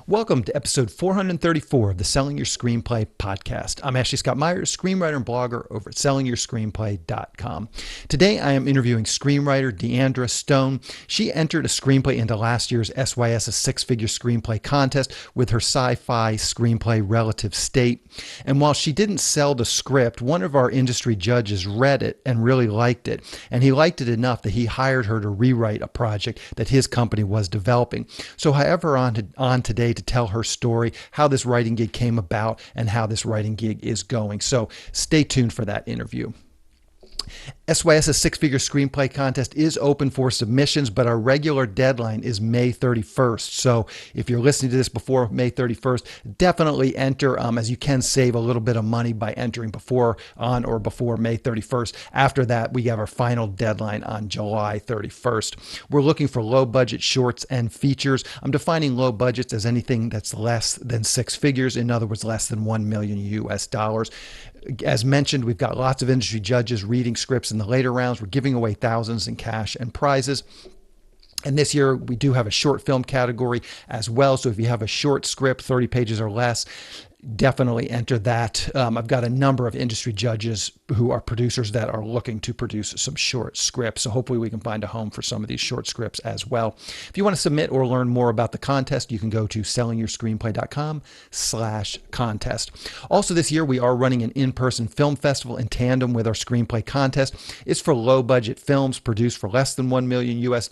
Welcome to episode 434 of the Selling Your Screenplay podcast. I'm Ashley Scott Meyers, screenwriter and blogger over at sellingyourscreenplay.com. Today I am interviewing screenwriter DeAndra Stone. She entered a screenplay into last year's SYS, a six-figure screenplay contest, with her sci-fi screenplay Relative State. And while she didn't sell the script, one of our industry judges read it and really liked it. And he liked it enough that he hired her to rewrite a project that his company was developing. So however, on today to tell her story, how this writing gig came about, and how this writing gig is going. So stay tuned for that interview. SYS's six-figure screenplay contest is open for submissions, but our regular deadline is May 31st. So if you're listening to this before May 31st, definitely enter, as you can save a little bit of money by entering before May 31st. After that, we have our final deadline on July 31st. We're looking for low-budget shorts and features. I'm defining low budgets as anything that's less than six figures, in other words, less than $1 million US. As mentioned, we've got lots of industry judges reading scripts in the later rounds. We're giving away thousands in cash and prizes. And this year, we do have a short film category as well. So if you have a short script, 30 pages or less, definitely enter that. I've got a number of industry judges who are producers that are looking to produce some short scripts. So hopefully we can find a home for some of these short scripts as well. If you want to submit or learn more about the contest, you can go to sellingyourscreenplay.com/contest. Also this year, we are running an in-person film festival in tandem with our screenplay contest. It's for low budget films produced for less than $1 million US.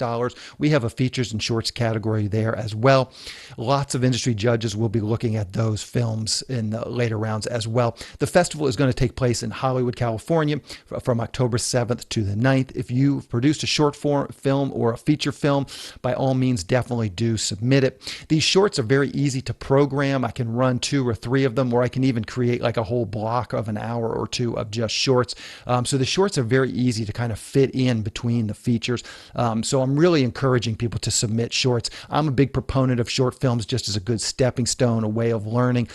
We have a features and shorts category there as well. Lots of industry judges will be looking at those films in the later rounds as well. The festival is going to take place in Hollywood, California from October 7th to the 9th. If you've produced a short form film or a feature film, by all means, definitely do submit it. These shorts are very easy to program. I can run 2 or 3 of them, or I can even create like a whole block of an hour or 2 of just shorts. So the shorts are very easy to kind of fit in between the features. So I'm really encouraging people to submit shorts. I'm a big proponent of short films just as a good stepping stone, a way of learning.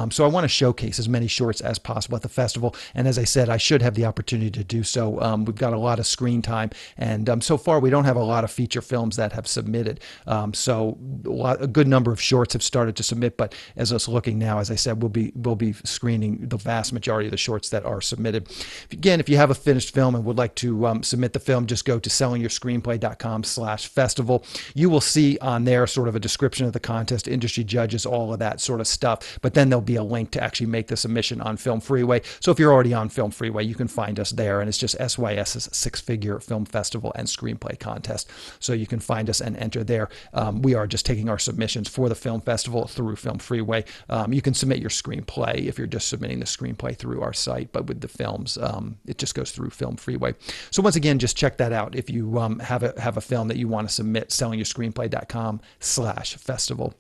So I want to showcase as many shorts as possible at the festival. And as I said, I should have the opportunity to do so. We've got a lot of screen time. And so far, we don't have a lot of feature films that have submitted. So a good number of shorts have started to submit. But as I was looking now, as I said, we'll be screening the vast majority of the shorts that are submitted. Again, if you have a finished film and would like to submit the film, just go to sellingyourscreenplay.com/festival. You will see on there sort of a description of the contest, industry judges, all of that sort of stuff. But then there'll be a link to actually make the submission on Film Freeway. So if you're already on Film Freeway, you can find us there. And it's just SYS's six-figure film festival and screenplay contest. So you can find us and enter there. We are just taking our submissions for the film festival through Film Freeway. You can submit your screenplay if you're just submitting the screenplay through our site, but with the films, it just goes through Film Freeway. So once again, just check that out. If you have a film that you want to submit, sellingyourscreenplay.com/festival.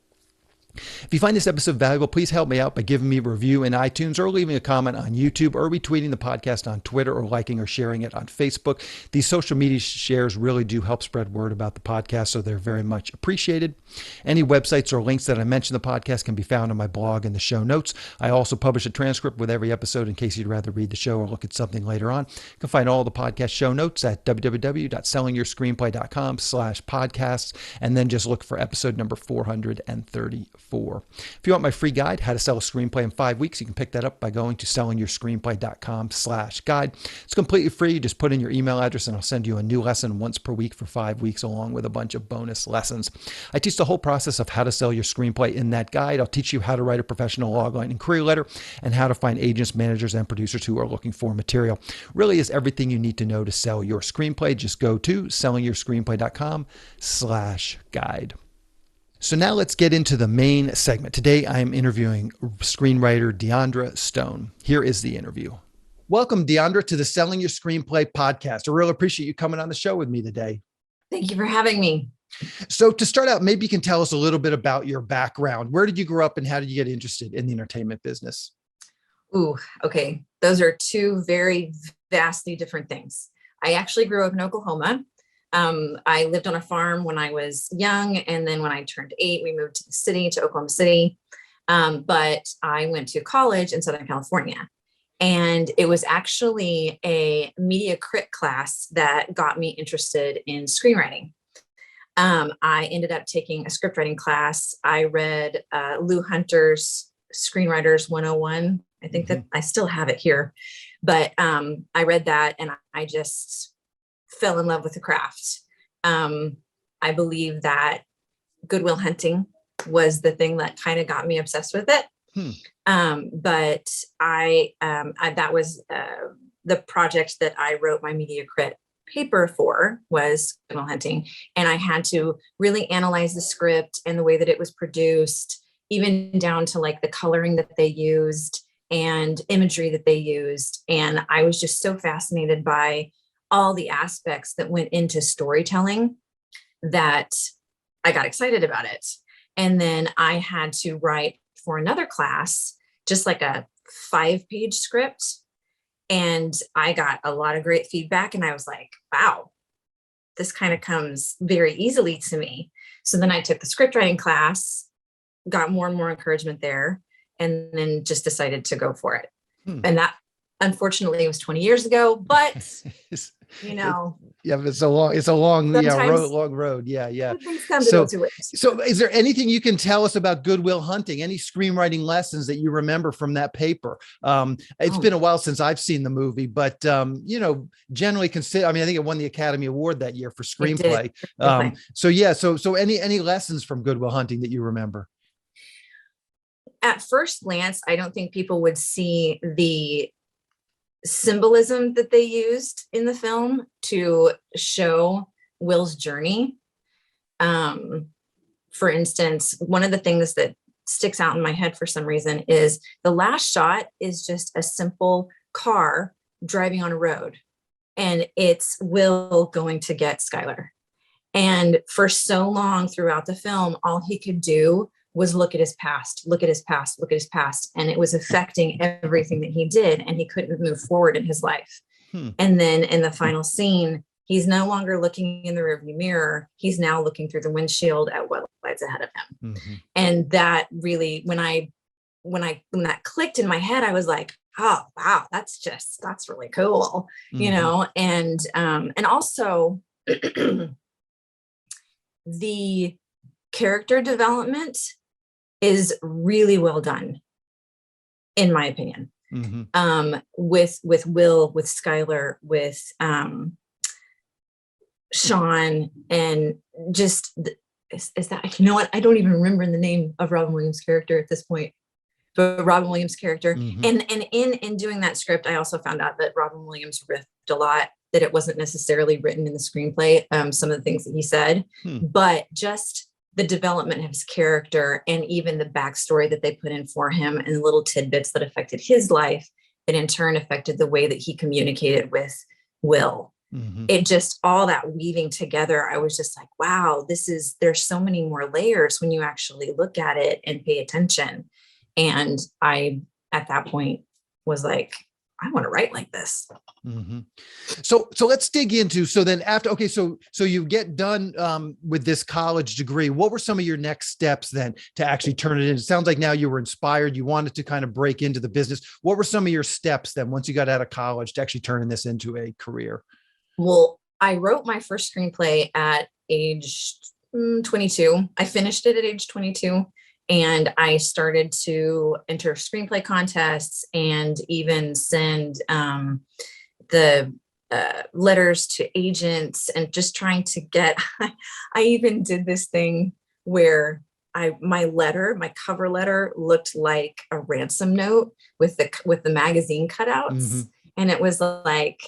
If you find this episode valuable, please help me out by giving me a review in iTunes or leaving a comment on YouTube or retweeting the podcast on Twitter or liking or sharing it on Facebook. These social media shares really do help spread word about the podcast, so they're very much appreciated. Any websites or links that I mention in the podcast can be found on my blog in the show notes. I also publish a transcript with every episode in case you'd rather read the show or look at something later on. You can find all the podcast show notes at www.sellingyourscreenplay.com/podcasts, and then just look for episode number 434. If you want my free guide, How to Sell a Screenplay in 5 Weeks, you can pick that up by going to sellingyourscreenplay.com/guide. It's completely free. You just put in your email address and I'll send you a new lesson once per week for 5 weeks, along with a bunch of bonus lessons. I teach the whole process of how to sell your screenplay in that guide. I'll teach you how to write a professional logline and query letter and how to find agents, managers, and producers who are looking for material. Really is everything you need to know to sell your screenplay. Just go to sellingyourscreenplay.com/guide. So now let's get into the main segment. Today, I am interviewing screenwriter DeAndra Stone. Here is the interview. Welcome, DeAndra, to the Selling Your Screenplay podcast. I really appreciate you coming on the show with me today. Thank you for having me. So to start out, maybe you can tell us a little bit about your background. Where did you grow up and how did you get interested in the entertainment business? Ooh, okay. Those are 2 very vastly different things. I actually grew up in Oklahoma. I lived on a farm when I was young, and then when I turned 8, we moved to the city, to Oklahoma City. But I went to college in Southern California, and it was actually a media crit class that got me interested in screenwriting. I ended up taking a script writing class. I read Lou Hunter's Screenwriters 101. I think that I still have it here, but I read that and I just fell in love with the craft. I believe that Goodwill Hunting was the thing that kind of got me obsessed with it. But that was the project that I wrote my media crit paper for, was Goodwill Hunting. And I had to really analyze the script and the way that it was produced, even down to like the coloring that they used and imagery that they used. And I was just so fascinated by all the aspects that went into storytelling that I got excited about it. And then I had to write for another class, just like a 5-page script. And I got a lot of great feedback. And I was like, wow, this kind of comes very easily to me. So then I took the script writing class, got more and more encouragement there, and then just decided to go for it. And that, unfortunately, it was 20 years ago, but you know, it's a long road. Yeah. Things come to those who wait. So is there anything you can tell us about Goodwill Hunting? Any screenwriting lessons that you remember from that paper? It's been a while since I've seen the movie, but generally consider, I think it won the Academy Award that year for screenplay. So any lessons from Goodwill Hunting that you remember? At first glance, I don't think people would see the symbolism that they used in the film to show Will's journey. For instance, one of the things that sticks out in my head for some reason is the last shot is just a simple car driving on a road, and it's Will going to get Skylar. And for so long throughout the film, all he could do was look at his past, look at his past, look at his past. And it was affecting everything that he did, and he couldn't move forward in his life. And then in the final scene, he's no longer looking in the rearview mirror. He's now looking through the windshield at what lies ahead of him. And that really, when that clicked in my head, I was like, oh, wow, that's really cool. You know? And also the character development is really well done, in my opinion. With Will, with Skylar, with Sean, and just is that, you know what? I don't even remember the name of Robin Williams' character at this point, but Robin Williams' character. And in doing that script, I also found out that Robin Williams riffed a lot, that it wasn't necessarily written in the screenplay, some of the things that he said, but just the development of his character and even the backstory that they put in for him and little tidbits that affected his life, that in turn affected the way that he communicated with Will. It just, all that weaving together, I was just like, wow, there's so many more layers when you actually look at it and pay attention. And I, at that point, was like, I want to write like this. So let's dig into, so then after, okay, so you get done with this college degree. What were some of your next steps then to actually turn it in? It sounds like now you were inspired. You wanted to kind of break into the business. What were some of your steps then once you got out of college to actually turning this into a career? Well, I wrote my first screenplay at age 22. I finished it at age 22. And I started to enter screenplay contests and even send the letters to agents, and just trying to get, I even did this thing where my cover letter looked like a ransom note with the magazine cutouts. And it was like,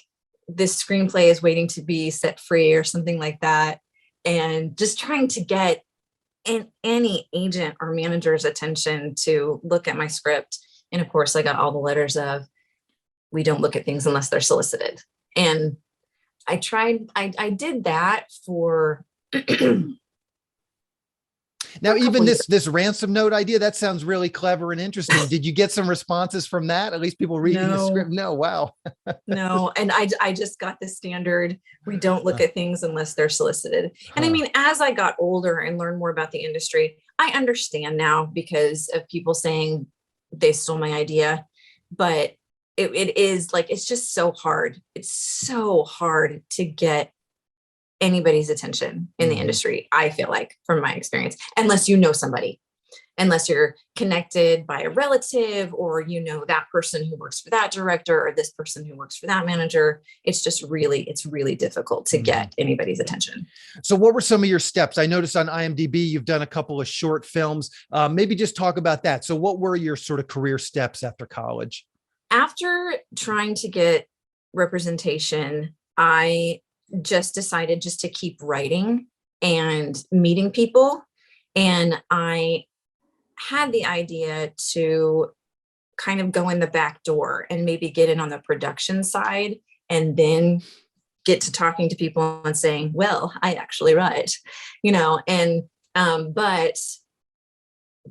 this screenplay is waiting to be set free or something like that. And just trying to get any agent or manager's attention to look at my script. And of course, I got all the letters of, we don't look at things unless they're solicited. And I did that for now, even this ransom note idea, that sounds really clever and interesting. Did you get some responses from that? At least people reading the script? No. Wow. No. And I just got the standard, we don't look at things unless they're solicited. And I mean, as I got older and learned more about the industry, I understand now because of people saying they stole my idea, but it is like, it's just so hard. It's so hard to get anybody's attention in the industry, I feel like, from my experience, unless you know somebody, unless you're connected by a relative, or you know that person who works for that director, or this person who works for that manager. It's really difficult to get anybody's attention. So what were some of your steps? I noticed on IMDb, you've done a couple of short films. Maybe just talk about that. So what were your sort of career steps after college? After trying to get representation, I just decided just to keep writing and meeting people. And I had the idea to kind of go in the back door and maybe get in on the production side, and then get to talking to people and saying, well, I actually write, but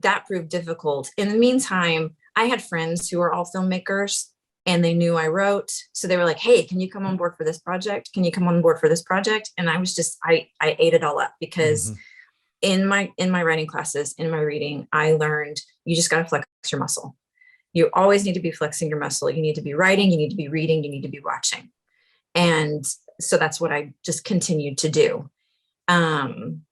that proved difficult. In the meantime, I had friends who were all filmmakers, and they knew I wrote. So they were like, hey, can you come on board for this project? Can you come on board for this project? And I was just, I ate it all up, because in my writing classes, in my reading, I learned you just got to flex your muscle. You always need to be flexing your muscle. You need to be writing, you need to be reading, you need to be watching. And so that's what I just continued to do. And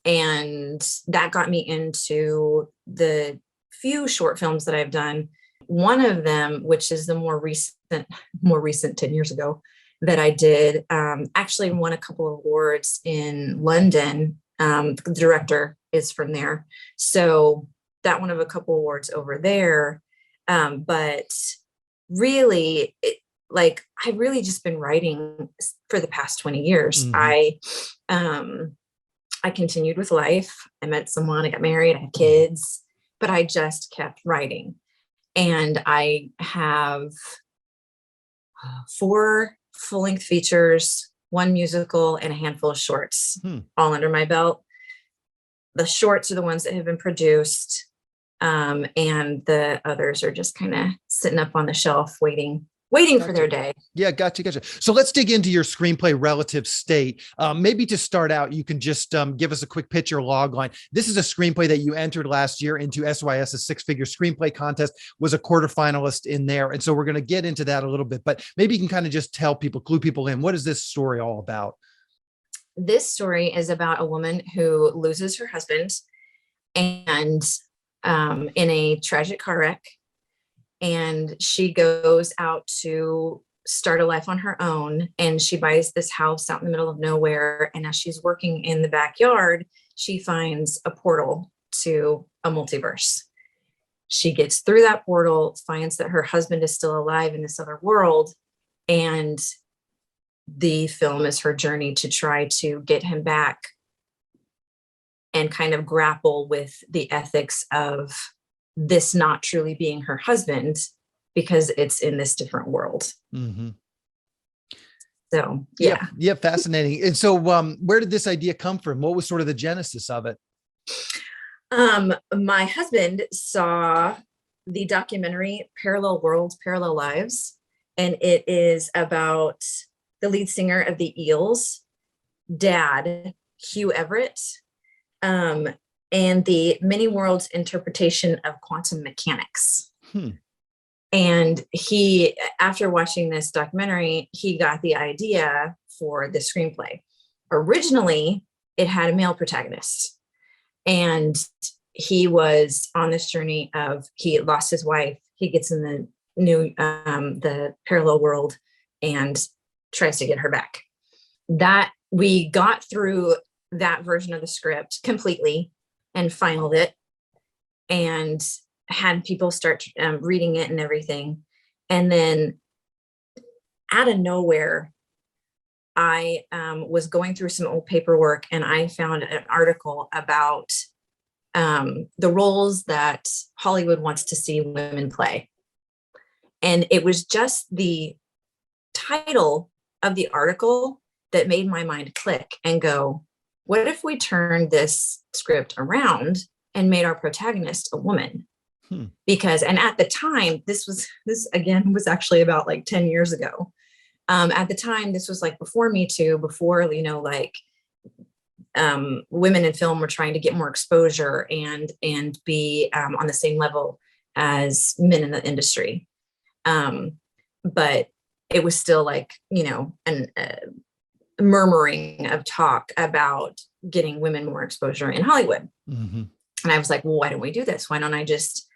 that got me into the few short films that I've done. One of them, which is the more recent 10 years ago that I did, actually won a couple of awards in London. The director is from there. So that won of a couple awards over there. But really, I've really just been writing for the past 20 years. I continued with life. I met someone, I got married, I had kids, but I just kept writing. And I have 4 full-length features, 1 musical, and a handful of shorts, all under my belt. The shorts are the ones that have been produced, and the others are just kind of sitting up on the shelf waiting for their day. Yeah, gotcha. So let's dig into your screenplay relative state. Maybe to start out, you can just give us a quick picture log line. This is a screenplay that you entered last year into SYS's 6-figure Screenplay Contest, was a quarterfinalist in there. And so we're going to get into that a little bit, but maybe you can kind of just tell people, clue people in, what is this story all about? This story is about a woman who loses her husband and in a tragic car wreck. And she goes out to start a life on her own, and she buys this house out in the middle of nowhere. And as she's working in the backyard, she finds a portal to a multiverse. She gets through that portal, finds that her husband is still alive in this other world, and the film is her journey to try to get him back and kind of grapple with the ethics of this not truly being her husband, because it's in this different world. So, yeah. Fascinating. And so, where did this idea come from? What was sort of the genesis of it? My husband saw the documentary Parallel Worlds, Parallel Lives, and it is about the lead singer of the Eels, dad, Hugh Everett, and the many worlds interpretation of quantum mechanics. And he, after watching this documentary, he got the idea for the screenplay. Originally, it had a male protagonist, and he was on this journey of, he lost his wife, he gets in the new, the parallel world and tries to get her back. That we got through that version of the script completely and finalized it, and had people start reading it and everything. And then out of nowhere, I was going through some old paperwork, and I found an article about the roles that Hollywood wants to see women play. And it was just the title of the article that made my mind click and go, what if we turned this script around and made our protagonist a woman? Because, and at the time, this again was actually about like 10 years ago. At the time, this was like before Me Too, before, women in film were trying to get more exposure and be on the same level as men in the industry. But it was still like, murmuring of talk about getting women more exposure in Hollywood. Mm-hmm. And I was like, well, why don't we do this? Why don't I just,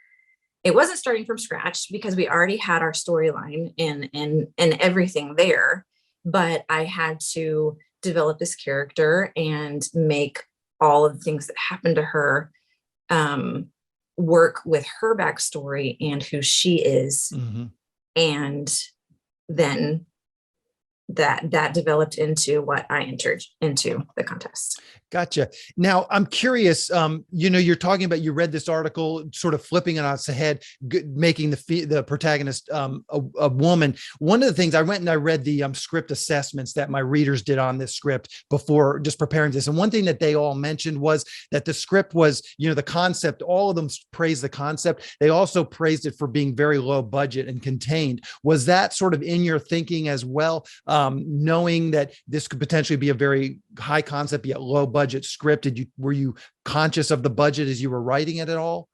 it wasn't starting from scratch because we already had our storyline and everything there, but I had to develop this character and make all of the things that happened to her work with her backstory and who she is. Mm-hmm. And then that developed into what I entered into the contest. Gotcha. Now I'm curious, you're talking about, you read this article, sort of flipping it on its head, making the protagonist a woman. One of the things, I went and I read the script assessments that my readers did on this script before just preparing this. And one thing that they all mentioned was that the script was, the concept, all of them praised the concept. They also praised it for being very low budget and contained. Was that sort of in your thinking as well? Knowing that this could potentially be a very high concept, yet low budget script, were you conscious of the budget as you were writing it at all?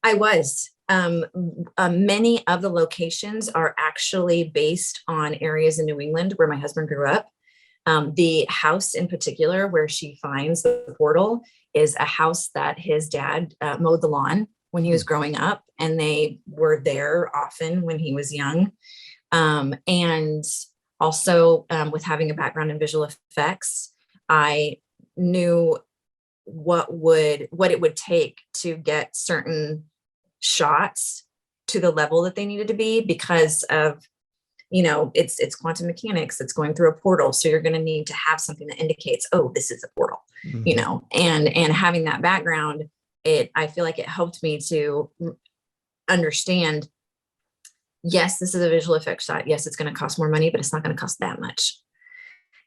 I was. Many of the locations are actually based on areas in New England where my husband grew up. The house in particular where she finds the portal is a house that his dad mowed the lawn when he was growing up, and they were there often when he was young. And also with having a background in visual effects, I knew what it would take to get certain shots to the level that they needed to be because of, it's quantum mechanics, it's going through a portal. So you're going to need to have something that indicates, oh, this is a portal, and having that background, I feel like it helped me to understand, yes, this is a visual effects shot. Yes, it's going to cost more money, but it's not going to cost that much.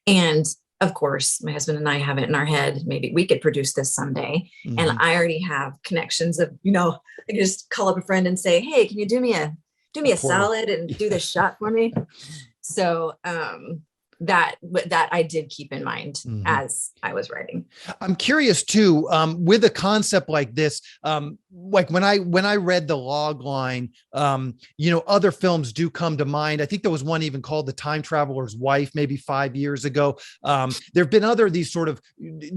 And of course, my husband and I have it in our head, maybe we could produce this someday. Mm-hmm. And I already have connections of, I can just call up a friend and say, hey, can you do me a solid and do this shot for me? So that I did keep in mind mm-hmm. as I was writing. I'm curious too, with a concept like this, like when I read the log line, other films do come to mind. I think there was one even called The Time Traveler's Wife, maybe 5 years ago. There've been other, these sort of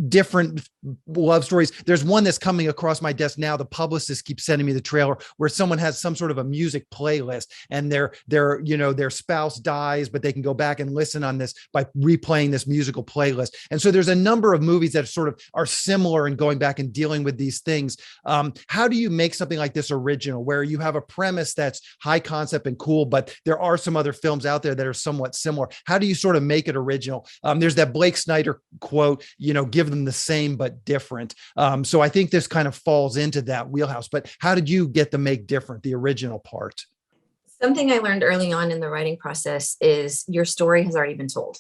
different love stories. There's one that's coming across my desk now. The publicist keeps sending me the trailer where someone has some sort of a music playlist and their spouse dies, but they can go back and listen on this by replaying this musical playlist. And so there's a number of movies that sort of are similar in going back and dealing with these things. How do you make something like this original, where you have a premise that's high concept and cool, but there are some other films out there that are somewhat similar? How do you sort of make it original? There's that Blake Snyder quote, give them the same but different. So I think this kind of falls into that wheelhouse. But how did you get to make different, the original part? Something I learned early on in the writing process is your story has already been told.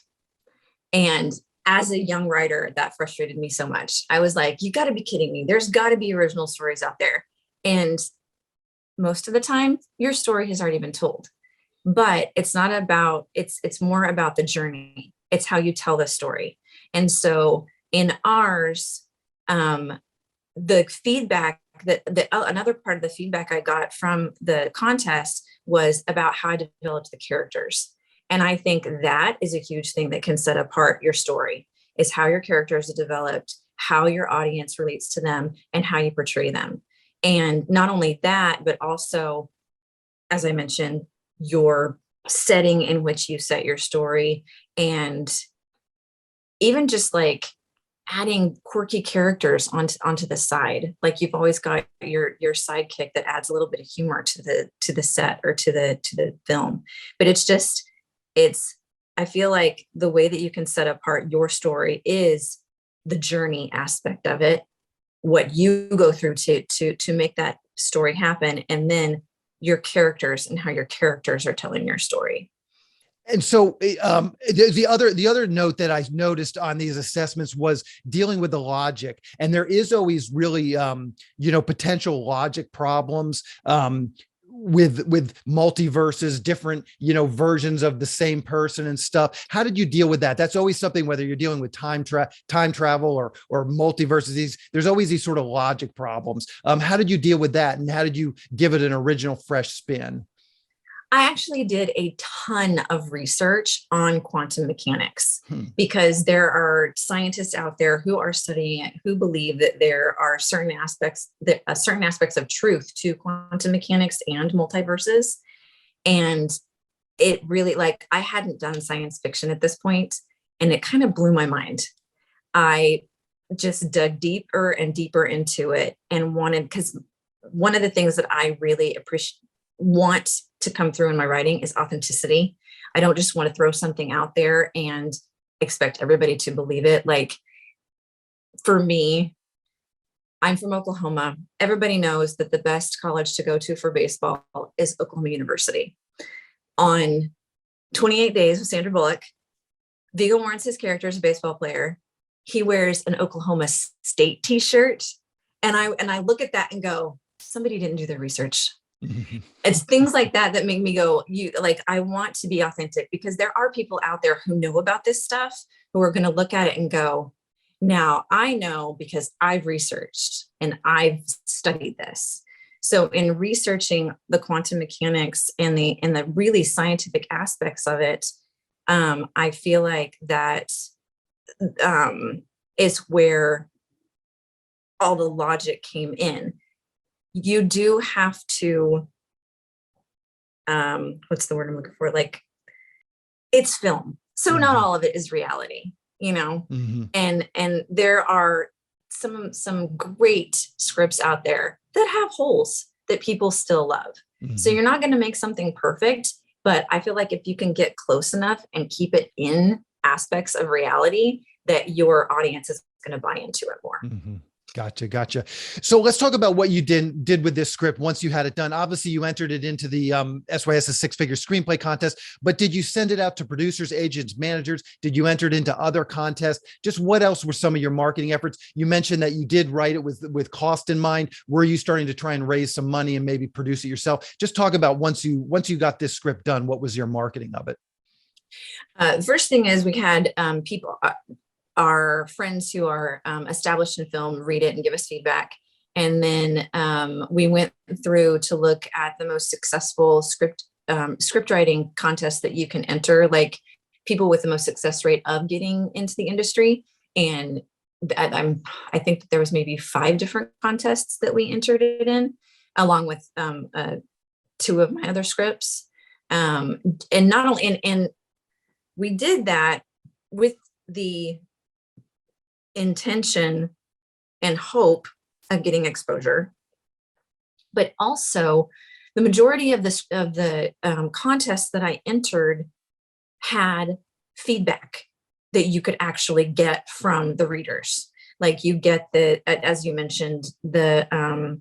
And as a young writer, that frustrated me so much. I was like, you got to be kidding me. There's got to be original stories out there. And most of the time, your story has already been told. But it's not about, it's more about the journey. It's how you tell the story. And so in ours, the feedback another part of the feedback I got from the contest was about how I developed the characters. And I think that is a huge thing that can set apart your story, is how your characters are developed, how your audience relates to them, and how you portray them. And not only that, but also, as I mentioned, your setting in which you set your story, and even just like adding quirky characters onto the side. Like you've always got your sidekick that adds a little bit of humor to the set or to the film. But I feel like the way that you can set apart your story is the journey aspect of it, what you go through to make that story happen, and then your characters and how your characters are telling your story. And so the other note that I noticed on these assessments was dealing with the logic. And there is always really, potential logic problems with multiverses, different, versions of the same person and stuff. How did you deal with that? That's always something, whether you're dealing with time travel or multiverses, there's always these sort of logic problems. How did you deal with that? And how did you give it an original, fresh spin? I actually did a ton of research on quantum mechanics because there are scientists out there who are studying it, who believe that there are certain aspects of truth to quantum mechanics and multiverses. And it really, like, I hadn't done science fiction at this point, and it kind of blew my mind. I just dug deeper and deeper into it and because one of the things that I really want to come through in my writing is authenticity. I don't just want to throw something out there and expect everybody to believe it. Like, for me, I'm from Oklahoma. Everybody knows that the best college to go to for baseball is Oklahoma University. On 28 Days with Sandra Bullock, Viggo Mortensen's character is a baseball player. He wears an Oklahoma State t-shirt. And I look at that and go, somebody didn't do their research. It's things like that that make me go, I want to be authentic, because there are people out there who know about this stuff, who are going to look at it and go, now I know because I've researched and I've studied this. So in researching the quantum mechanics and the really scientific aspects of it, I feel like that is where all the logic came in. You do have to, what's the word I'm looking for? Like, it's film. So not all of it is reality, and there are some great scripts out there that have holes that people still love. So you're not going to make something perfect, but I feel like if you can get close enough and keep it in aspects of reality, that your audience is going to buy into it more. Gotcha. So let's talk about what you did with this script once you had it done. Obviously, you entered it into the SYS six-figure screenplay contest, but did you send it out to producers, agents, managers? Did you enter it into other contests? Just what else were some of your marketing efforts? You mentioned that you did write it with cost in mind. Were you starting to try and raise some money and maybe produce it yourself? Just talk about once you got this script done, what was your marketing of it? The first thing is we had people, our friends who are established in film, read it and give us feedback. And then we went through to look at the most successful script writing contests that you can enter, like people with the most success rate of getting into the industry. And I think that there was maybe 5 different contests that we entered it in, along with 2 of my other scripts. And not only, and we did that with the intention and hope of getting exposure, but also the majority of the contests that I entered had feedback that you could actually get from the readers. Like, you get as you mentioned, the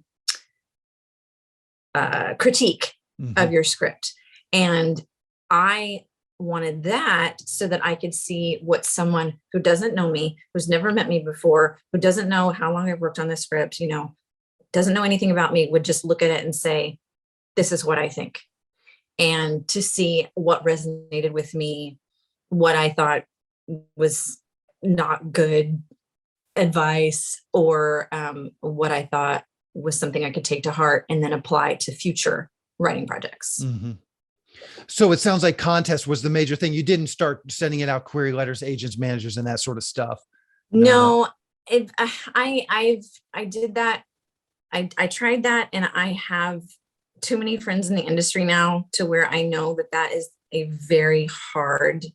critique of your script, and I wanted that so that I could see what someone who doesn't know me, who's never met me before, who doesn't know how long I've worked on this script, doesn't know anything about me, would just look at it and say, this is what I think. And to see what resonated with me, what I thought was not good advice, or what I thought was something I could take to heart and then apply to future writing projects. So it sounds like contest was the major thing. You didn't start sending it out query letters, agents, managers, and that sort of stuff. No, I did that. I tried that, and I have too many friends in the industry now to where I know that is a very hard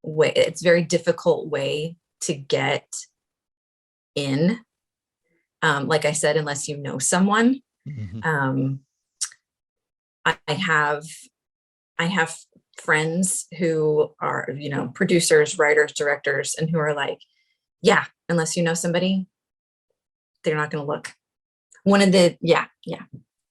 way. It's a very difficult way to get in. Like I said, unless you know someone. I have friends who are, producers, writers, directors, and who are like, yeah, unless you know somebody, they're not going to look. Yeah.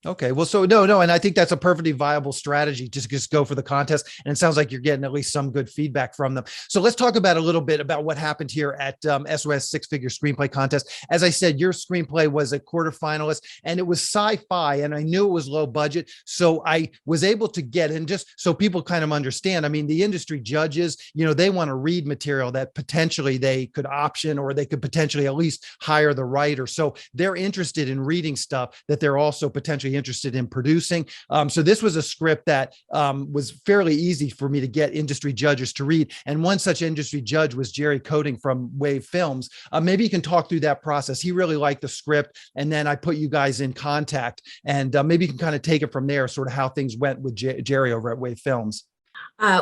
Okay. Well, so no. And I think that's a perfectly viable strategy to just go for the contest. And it sounds like you're getting at least some good feedback from them. So let's talk about a little bit about what happened here at SYS six-figure screenplay contest. As I said, your screenplay was a quarterfinalist, and it was sci-fi, and I knew it was low budget. So I was able to get in, just so people kind of understand. I mean, the industry judges, they want to read material that potentially they could option, or they could potentially at least hire the writer. So they're interested in reading stuff that they're also potentially actually interested in producing. So this was a script that was fairly easy for me to get industry judges to read. And one such industry judge was Jerry Coating from Wave Films. Maybe you can talk through that process. He really liked the script. And then I put you guys in contact, and maybe you can kind of take it from there, sort of how things went with Jerry over at Wave Films.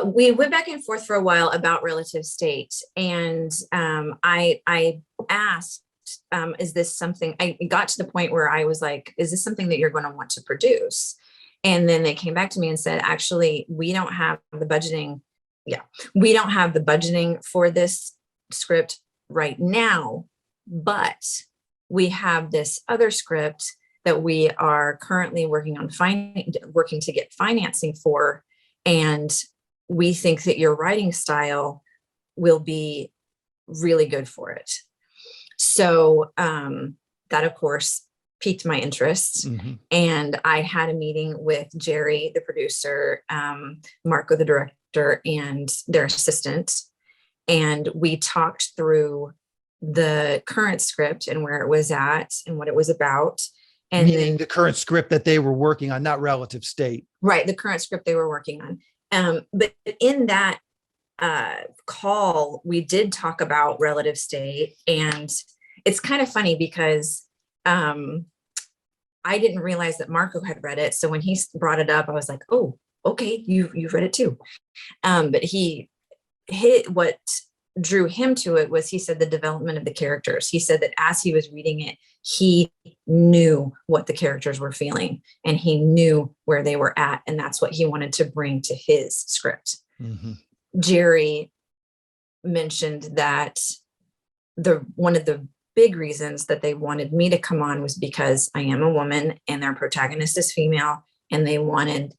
We went back and forth for a while about relative state. And I asked, is this something, I got to the point where I was like, is this something that you're going to want to produce? And then they came back to me and said, actually, we don't have the budgeting. Yeah, we don't have the budgeting for this script right now, but we have this other script that we are currently working to get financing for. And we think that your writing style will be really good for it. So that, of course, piqued my interest. Mm-hmm. And I had a meeting with Jerry, the producer, Marco, the director, and their assistant. And we talked through the current script and where it was at and what it was about. And meaning the current script that they were working on, not relative state. Right. The current script they were working on. But in that call, we did talk about relative state. And it's kind of funny because I didn't realize that Marco had read it. So when he brought it up, I was like, oh, okay, you've read it too. But what drew him to it was, he said, the development of the characters. He said that as he was reading it, he knew what the characters were feeling and he knew where they were at. And that's what he wanted to bring to his script. Mm-hmm. Jerry mentioned that one of the big reasons that they wanted me to come on was because I am a woman and their protagonist is female, and they wanted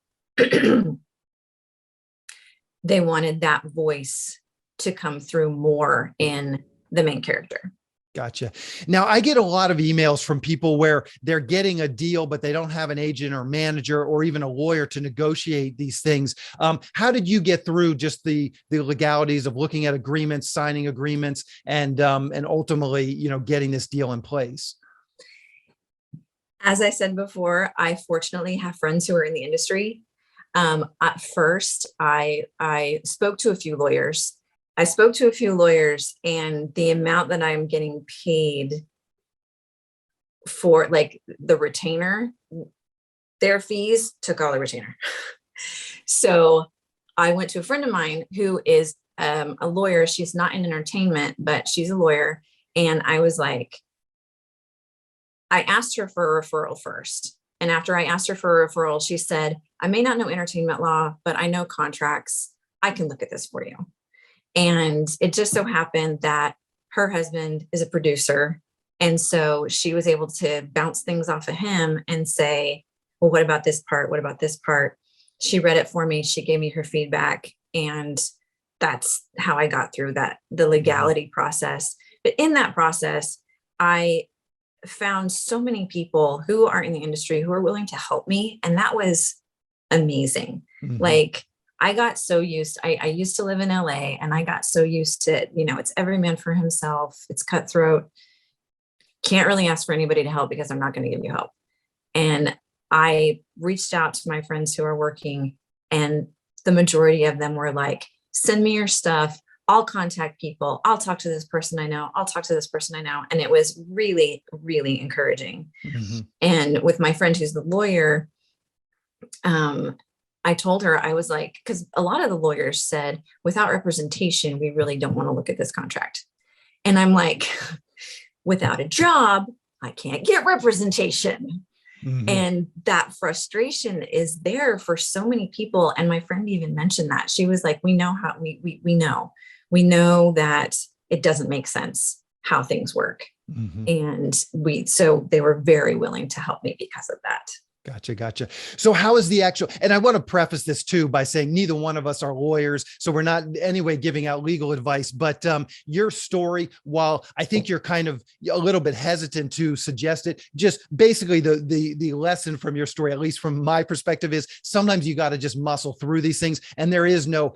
that voice to come through more in the main character. Gotcha. Now, I get a lot of emails from people where they're getting a deal, but they don't have an agent or manager or even a lawyer to negotiate these things. How did you get through just the legalities of looking at agreements, signing agreements, and ultimately, getting this deal in place? As I said before, I fortunately have friends who are in the industry. At first, I spoke to a few lawyers. And the amount that I'm getting paid for, like, the retainer, their fees took all the retainer. So I went to a friend of mine who is a lawyer. She's not in entertainment, but she's a lawyer. And I was like, I asked her for a referral first. And after I asked her for a referral, she said, I may not know entertainment law, but I know contracts. I can look at this for you. And it just so happened that her husband is a producer. And so she was able to bounce things off of him and say, well, what about this part? What about this part? She read it for me. She gave me her feedback. And that's how I got through the legality process. But in that process, I found so many people who are in the industry who are willing to help me. And that was amazing. Mm-hmm. Like, I got so used, I used to live in LA, and I got so used to, it's every man for himself. It's cutthroat. Can't really ask for anybody to help because I'm not going to give you help. And I reached out to my friends who are working, and the majority of them were like, send me your stuff. I'll contact people. I'll talk to this person I know. I'll talk to this person I know. And it was really, really encouraging. Mm-hmm. And with my friend who's the lawyer, I told her, I was like, because a lot of the lawyers said, without representation, we really don't want to look at this contract. And I'm like, without a job, I can't get representation. Mm-hmm. And that frustration is there for so many people. And my friend even mentioned that. She was like, we know how we know that it doesn't make sense how things work. Mm-hmm. And so they were very willing to help me because of that. Gotcha. So how is the actual, and I want to preface this too by saying neither one of us are lawyers, so we're not in any way giving out legal advice, but your story, while I think you're kind of a little bit hesitant to suggest it, just basically the lesson from your story, at least from my perspective, is sometimes you got to just muscle through these things. And there is no,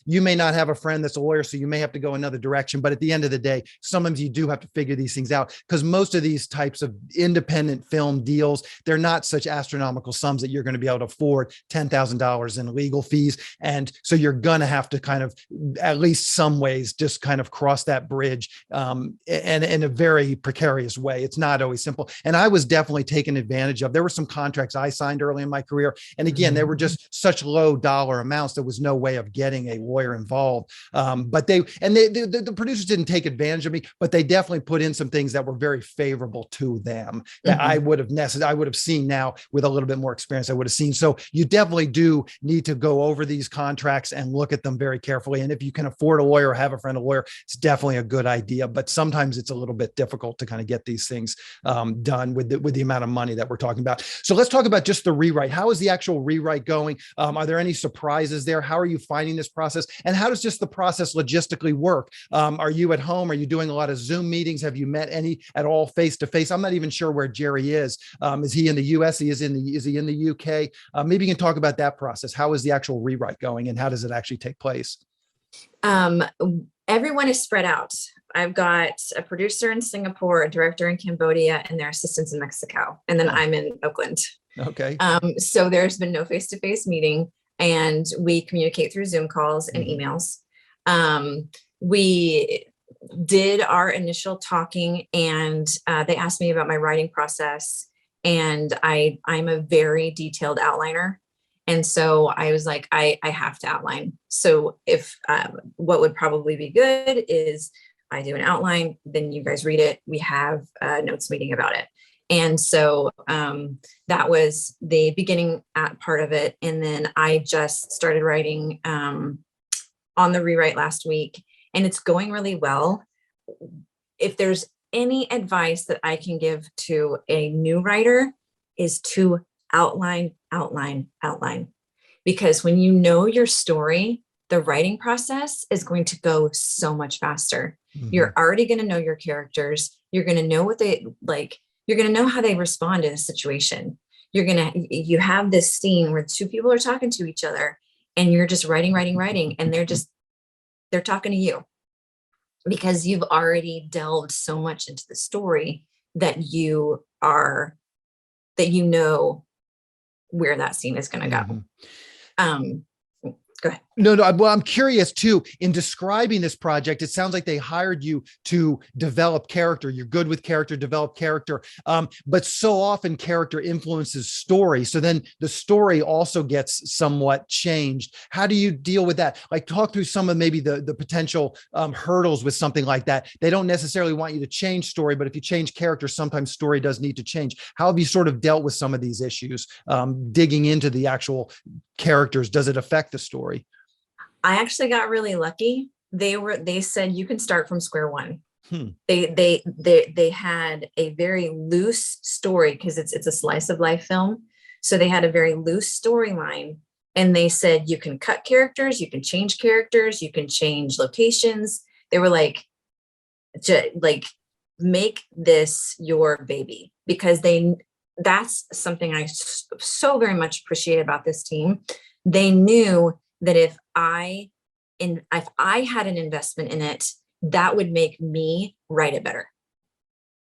you may not have a friend that's a lawyer, so you may have to go another direction. But at the end of the day, sometimes you do have to figure these things out, because most of these types of independent film deals, they're not such astronomical sums that you're going to be able to afford $10,000 in legal fees. And so you're going to have to kind of, at least some ways, just kind of cross that bridge and in a very precarious way. It's not always simple. And I was definitely taken advantage of. There were some contracts I signed early in my career. And again, they were just such low dollar amounts. There was no way of getting a lawyer involved. But the producers didn't take advantage of me, but they definitely put in some things that were very favorable to them that I would have seen now with a little bit more experience. I would have seen. So you definitely do need to go over these contracts and look at them very carefully. And if you can afford a lawyer or have a friend, a lawyer, it's definitely a good idea. But sometimes it's a little bit difficult to kind of get these things done with the amount of money that we're talking about. So let's talk about just the rewrite. How is the actual rewrite going? Are there any surprises there? How are you finding this process? And how does just the process logistically work? Are you at home? Are you doing a lot of Zoom meetings? Have you met any at all face to face? I'm not even sure where Jerry is. Is he in the US? Is he in the UK? Maybe you can talk about that process. How is the actual rewrite going and how does it actually take place? Everyone is spread out. I've got a producer in Singapore, a director in Cambodia, and their assistants in Mexico. And then I'm in Oakland. Okay. So there's been no face-to-face meeting and we communicate through Zoom calls and emails. We did our initial talking and they asked me about my writing process. And I'm a very detailed outliner. And so I was like, I have to outline. So if what would probably be good is I do an outline, then you guys read it. We have a notes meeting about it. And so that was the beginning part of it. And then I just started writing on the rewrite last week and it's going really well. If there's any advice that I can give to a new writer is to outline. Because when you know your story, the writing process is going to go so much faster. You're already going to know your characters. You're going to know what they like. You're going to know how they respond in a situation. You have this scene where two people are talking to each other and you're just writing. And they're talking to you because you've already delved so much into the story that you know where that scene is going to go. Go ahead. No. Well, I'm curious too, in describing this project, it sounds like they hired you to develop character. You're good with character, develop character. But so often character influences story. So then the story also gets somewhat changed. How do you deal with that? Like talk through some of maybe the potential hurdles with something like that. They don't necessarily want you to change story, but if you change character, sometimes story does need to change. How have you sort of dealt with some of these issues, digging into the actual characters? Does it affect the story? I actually got really lucky. They said you can start from square one. They had a very loose story because it's a slice of life film. So they had a very loose storyline and they said you can cut characters, you can change characters, you can change locations. They were like make this your baby because that's something I so very much appreciate about this team. They knew that if I had an investment in it, that would make me write it better.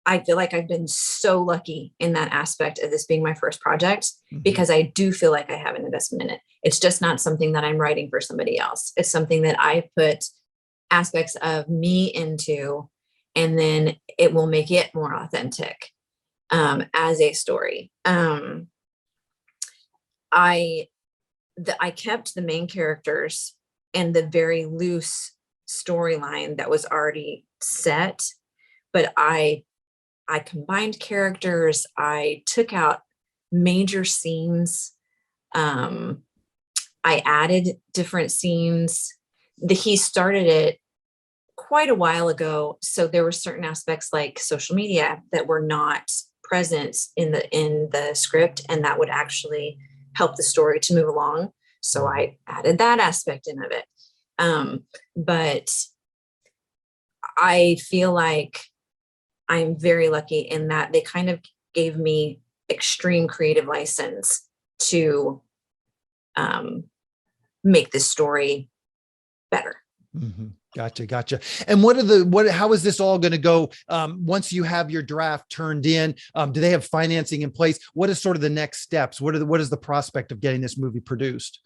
I feel like I've been so lucky in that aspect of this being my first project because I do feel like I have an investment in it. It's just not something that I'm writing for somebody else. It's something that I put aspects of me into, and then it will make it more authentic as a story. I kept the main characters and the very loose storyline that was already set, but I combined characters. I took out major scenes. I added different scenes. He started it quite a while ago, so there were certain aspects like social media that were not present in the script, and that would actually help the story to move along. So I added that aspect in of it. But I feel like I'm very lucky in that they kind of gave me extreme creative license to make this story better. Gotcha. And how is this all going to go? Once you have your draft turned in, do they have financing in place? What is sort of the next steps? What is the prospect of getting this movie produced?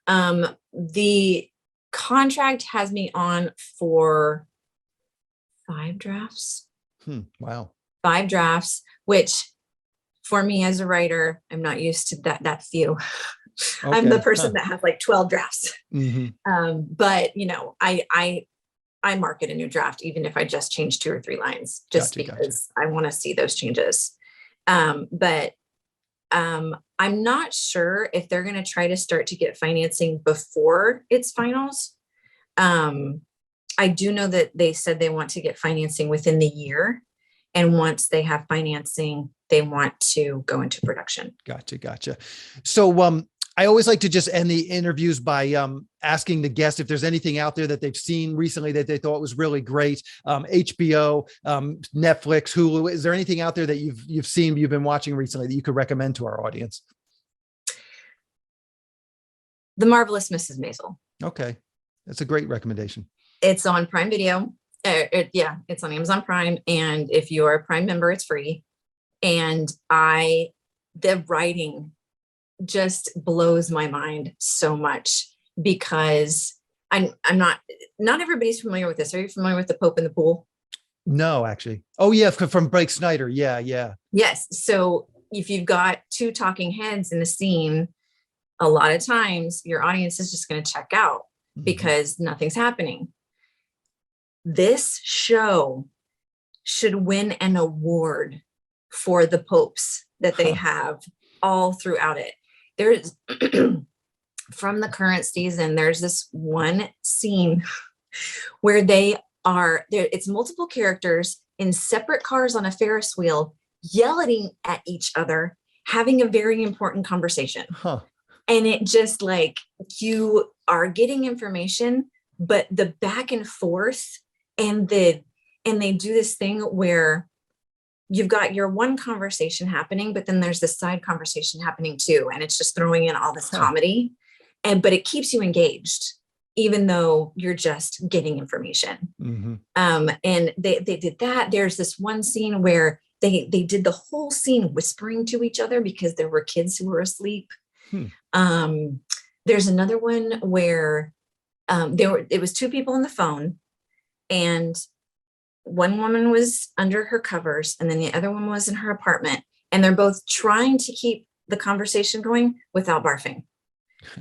The contract has me on for 5 drafts. Wow. 5 drafts, which for me as a writer, I'm not used to that few. Okay. I'm the person that has like 12 drafts. But I market a new draft, even if I just change 2 or 3 lines, just because I want to see those changes. But I'm not sure if they're going to try to start to get financing before it's finals. I do know that they said they want to get financing within the year. And once they have financing, they want to go into production. Gotcha. So I always like to just end the interviews by asking the guest if there's anything out there that they've seen recently that they thought was really great. HBO, Netflix, Hulu. Is there anything out there that you've seen, you've been watching recently that you could recommend to our audience? The Marvelous Mrs. Maisel. Okay, that's a great recommendation. It's on Prime Video. It's on Amazon Prime, and if you are a Prime member, it's free. And the writing just blows my mind so much, because I'm not everybody's familiar with this. Are you familiar with The Pope in the Pool? No, actually. Oh yeah, from Blake Snyder. Yeah. Yes. So if you've got 2 talking heads in a scene, a lot of times your audience is just going to check out because nothing's happening. This show should win an award for the popes that they have all throughout it. There's from the current season, there's this one scene where it's multiple characters in separate cars on a Ferris wheel, yelling at each other, having a very important conversation. And it just like, you are getting information, but the back and forth and they do this thing where you've got your one conversation happening, but then there's this side conversation happening too. And it's just throwing in all this comedy, but it keeps you engaged, even though you're just getting information. And they did that. There's this one scene where they did the whole scene whispering to each other because there were kids who were asleep. There's another one where it was 2 people on the phone, and one woman was under her covers and then the other one was in her apartment, and they're both trying to keep the conversation going without barfing.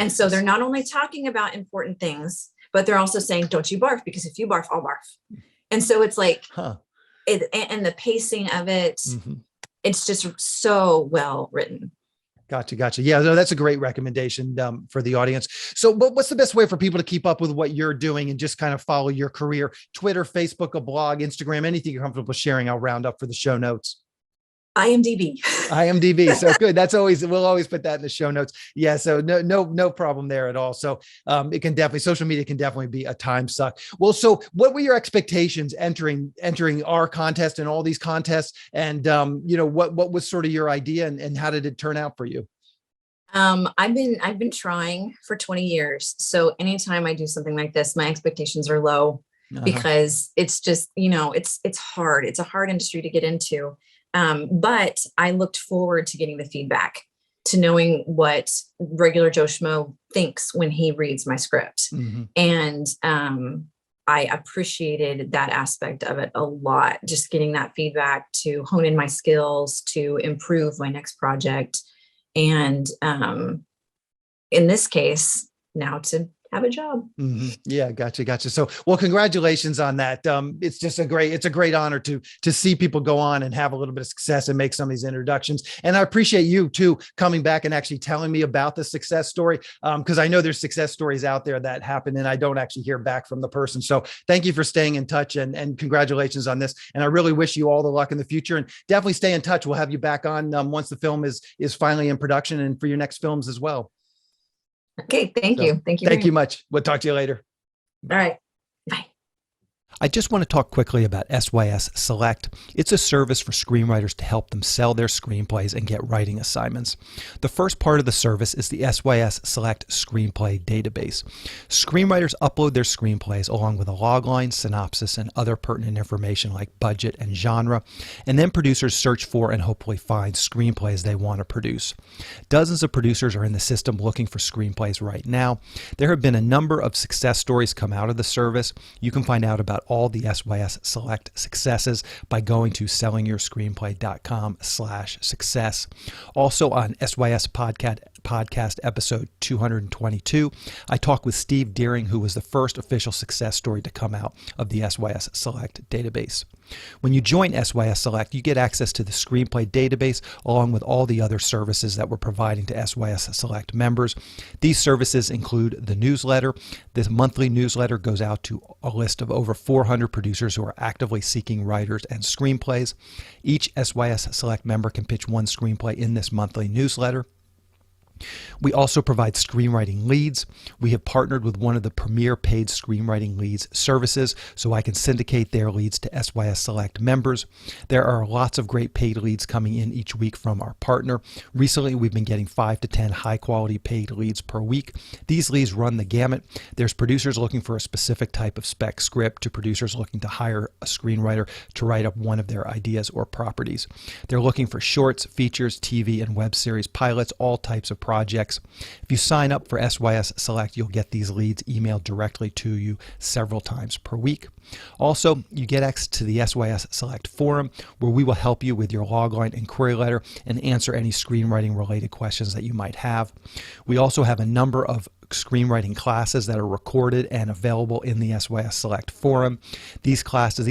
And so they're not only talking about important things, but they're also saying, don't you barf, because if you barf, I'll barf. And so it's like, and the pacing of it, it's just so well written. Gotcha. Yeah, no, that's a great recommendation for the audience. So what's the best way for people to keep up with what you're doing and just kind of follow your career? Twitter, Facebook, a blog, Instagram, anything you're comfortable sharing, I'll round up for the show notes. IMDb. So good. We'll always put that in the show notes. Yeah. So no problem there at all. So social media can definitely be a time suck. Well, so what were your expectations entering our contest and all these contests? And, what was sort of your idea and how did it turn out for you? I've been trying for 20 years. So anytime I do something like this, my expectations are low because it's just, it's hard. It's a hard industry to get into. But I looked forward to getting the feedback, to knowing what regular Joe Schmo thinks when he reads my script. And I appreciated that aspect of it a lot, just getting that feedback to hone in my skills, to improve my next project. And in this case, now to have a job. Yeah, gotcha. So, well, congratulations on that. It's a great honor to see people go on and have a little bit of success and make some of these introductions. And I appreciate you too, coming back and actually telling me about the success story. Cause I know there's success stories out there that happen and I don't actually hear back from the person. So thank you for staying in touch and congratulations on this. And I really wish you all the luck in the future, and definitely stay in touch. We'll have you back on once the film is finally in production and for your next films as well. Okay. Thank you. Thank you much. We'll talk to you later. All right. Bye. I just want to talk quickly about SYS Select. It's a service for screenwriters to help them sell their screenplays and get writing assignments. The first part of the service is the SYS Select Screenplay Database. Screenwriters upload their screenplays along with a logline, synopsis, and other pertinent information like budget and genre, and then producers search for and hopefully find screenplays they want to produce. Dozens of producers are in the system looking for screenplays right now. There have been a number of success stories come out of the service. You can find out about all the SYS Select successes by going to sellingyourscreenplay.com/success. Also on SYS podcast episode 222, I talked with Steve Deering, who was the first official success story to come out of the SYS Select database. When you join SYS Select, you get access to the screenplay database along with all the other services that we're providing to SYS Select members. These services include the newsletter. This monthly newsletter goes out to a list of over 400 producers who are actively seeking writers and screenplays. Each SYS Select member can pitch one screenplay in this monthly newsletter. We also provide screenwriting leads. We have partnered with one of the premier paid screenwriting leads services, so I can syndicate their leads to SYS Select members. There are lots of great paid leads coming in each week from our partner. Recently, we've been getting 5 to 10 high-quality paid leads per week. These leads run the gamut. There's producers looking for a specific type of spec script to producers looking to hire a screenwriter to write up one of their ideas or properties. They're looking for shorts, features, TV, and web series pilots, all types of projects. If you sign up for SYS Select, you'll get these leads emailed directly to you several times per week. Also, you get access to the SYS Select forum, where we will help you with your logline and query letter and answer any screenwriting related questions that you might have. We also have a number of screenwriting classes that are recorded and available in the SYS Select forum. These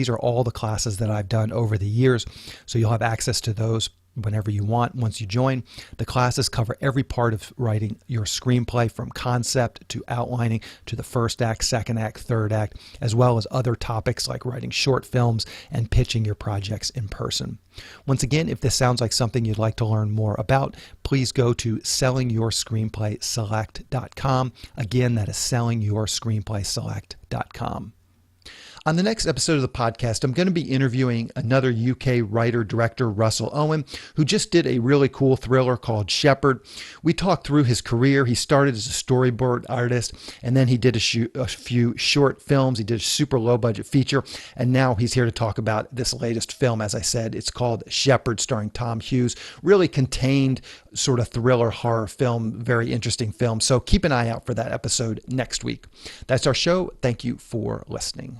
are all the classes that I've done over the years, so you'll have access to those whenever you want once you join. The classes cover every part of writing your screenplay, from concept to outlining to the first act, second act, third act, as well as other topics like writing short films and pitching your projects in person. Once again, if this sounds like something you'd like to learn more about, please go to sellingyourscreenplayselect.com. Again, that is sellingyourscreenplayselect.com. On the next episode of the podcast, I'm going to be interviewing another UK writer-director, Russell Owen, who just did a really cool thriller called Shepherd. We talked through his career. He started as a storyboard artist, and then he did a few short films. He did a super low-budget feature, and now he's here to talk about this latest film. As I said, it's called Shepherd, starring Tom Hughes. Really contained sort of thriller horror film, very interesting film. So keep an eye out for that episode next week. That's our show. Thank you for listening.